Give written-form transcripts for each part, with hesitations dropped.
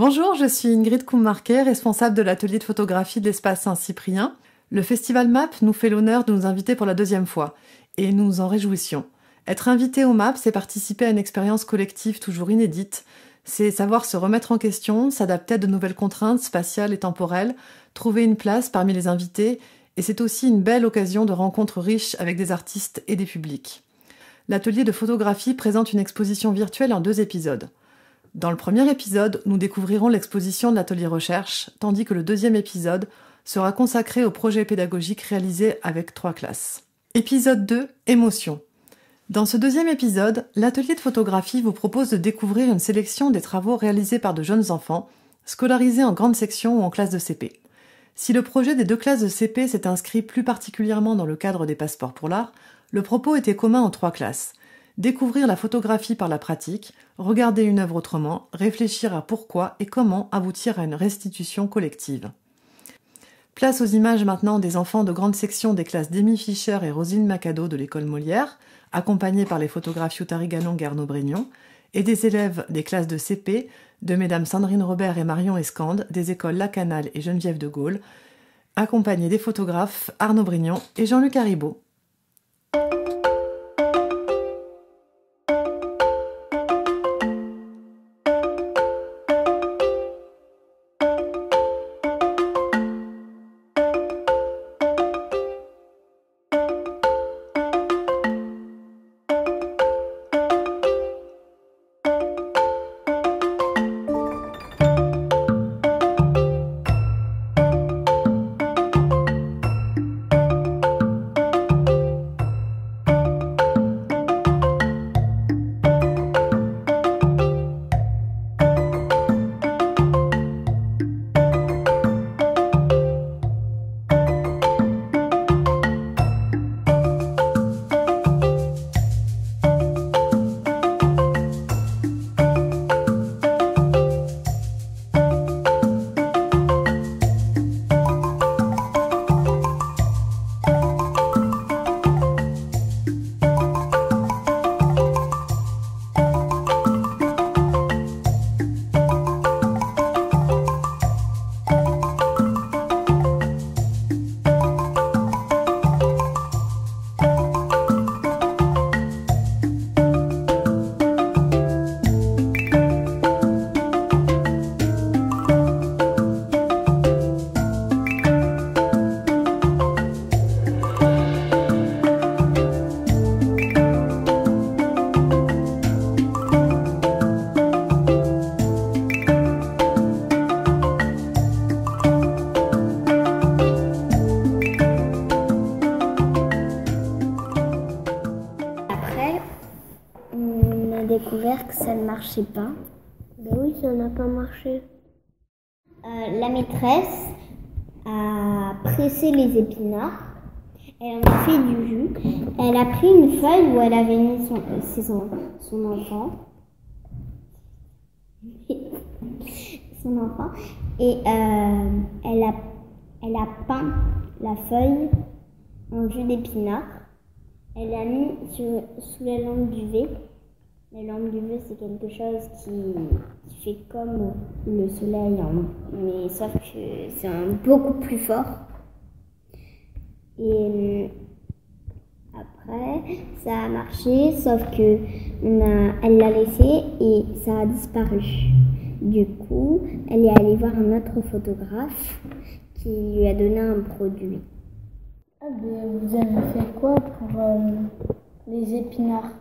Bonjour, je suis Ingrid Coummarquet, responsable de l'atelier de photographie de l'espace Saint-Cyprien. Le Festival MAP nous fait l'honneur de nous inviter pour la 2e fois, et nous nous en réjouissions. Être invité au MAP, c'est participer à une expérience collective toujours inédite, c'est savoir se remettre en question, s'adapter à de nouvelles contraintes spatiales et temporelles, trouver une place parmi les invités, et c'est aussi une belle occasion de rencontres riches avec des artistes et des publics. L'atelier de photographie présente une exposition virtuelle en 2 épisodes. Dans le premier épisode, nous découvrirons l'exposition de l'atelier recherche, tandis que le 2e épisode sera consacré au projet pédagogique réalisé avec 3 classes. Épisode 2, émotion. Dans ce 2e épisode, l'atelier de photographie vous propose de découvrir une sélection des travaux réalisés par de jeunes enfants, scolarisés en grande section ou en classe de CP. Si le projet des 2 classes de CP s'est inscrit plus particulièrement dans le cadre des passeports pour l'art, le propos était commun en 3 classes. Découvrir la photographie par la pratique, regarder une œuvre autrement, réfléchir à pourquoi et comment aboutir à une restitution collective. Place aux images maintenant des enfants de grande section des classes d'Amy Fischer et Roselyne Macado de l'école Molière, accompagnés par les photographes Youtari Ganon et Arnaud Brignon, et des élèves des classes de CP, de mesdames Sandrine Robert et Marion Escande, des écoles Lacanal et Geneviève de Gaulle, accompagnés des photographes Arnaud Brignon et Jean-Luc Haribo. Découvert que ça ne marchait pas. Ben oui, ça n'a pas marché. La maîtresse a pressé les épinards, elle en a fait du jus, elle a pris une feuille où elle avait mis son enfant, et elle a peint la feuille en jus d'épinards, elle l'a mis sous la lampe d'UV. La lampe d'UV, c'est quelque chose qui fait comme le soleil, mais sauf que c'est beaucoup plus fort. Et après, ça a marché, sauf que elle l'a laissé et ça a disparu. Du coup, elle est allée voir un autre photographe qui lui a donné un produit. Vous avez fait quoi pour les épinards?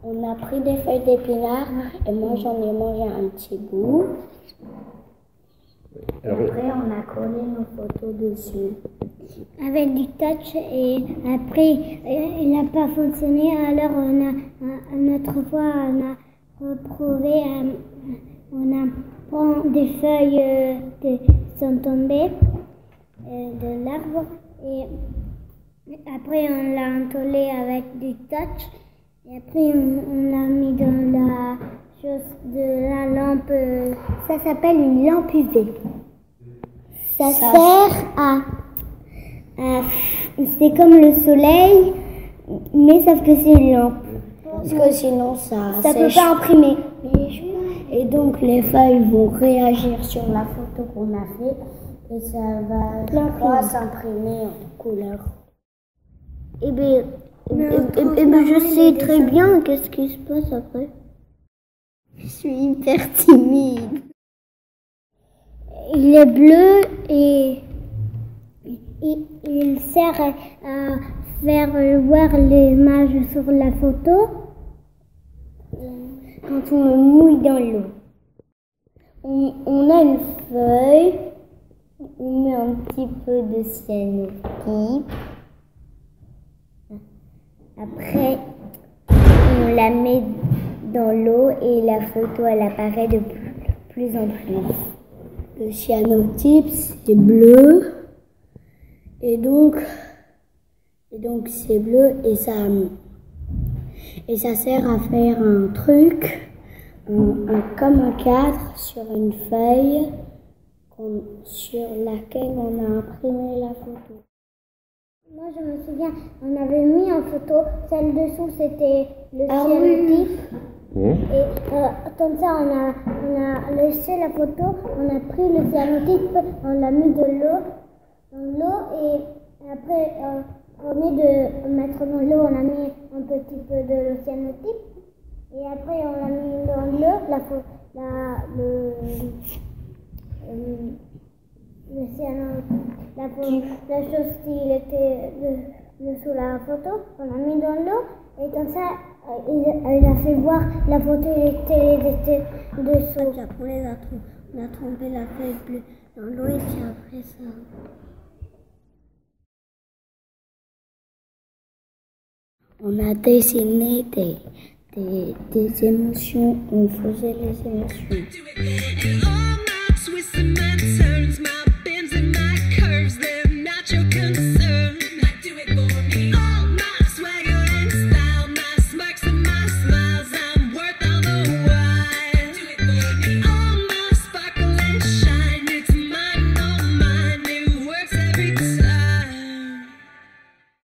On a pris des feuilles d'épinards et moi j'en ai mangé un petit bout. Et après on a collé nos photos dessus. Avec du touch et après il n'a pas fonctionné, alors on a une autre fois on a reprouvé, on a pris des feuilles qui sont tombées de l'arbre et après on l'a entoilé avec du touch. Et après, on l'a mis dans la chose de la lampe. Ça s'appelle une lampe UV. Ça sert à... C'est comme le soleil, mais sauf que c'est une lampe. Parce que sinon, ça peut pas imprimer. Et donc les feuilles vont réagir sur la photo qu'on a fait et ça va s'imprimer en couleur. Eh bien, je sais très bien qu'est-ce qui se passe après. Je suis hyper timide. Il est bleu et il sert à faire voir l'image sur la photo quand on le mouille dans l'eau. On a une feuille, on met un petit peu de cyanotype. Après, on la met dans l'eau et la photo elle apparaît de plus en plus. Le cyanotype c'est bleu et donc c'est bleu et ça sert à faire un truc comme un cadre sur une feuille sur laquelle on a imprimé la photo. Moi je me souviens, on avait mis en photo, celle dessous c'était le cyanotype. Et comme ça on a laissé la photo, on a pris le cyanotype, on l'a mis dans l'eau et après au lieu de mettre dans l'eau, on a mis un petit peu de cyanotype et après on l'a mis dans l'eau, la chose qui était dessous la photo, on l'a mis dans l'eau et comme ça il a fait voir la photo était dessous. Après on a trempé la feuille bleue dans l'eau et puis après ça. On a dessiné des émotions, on faisait les émotions.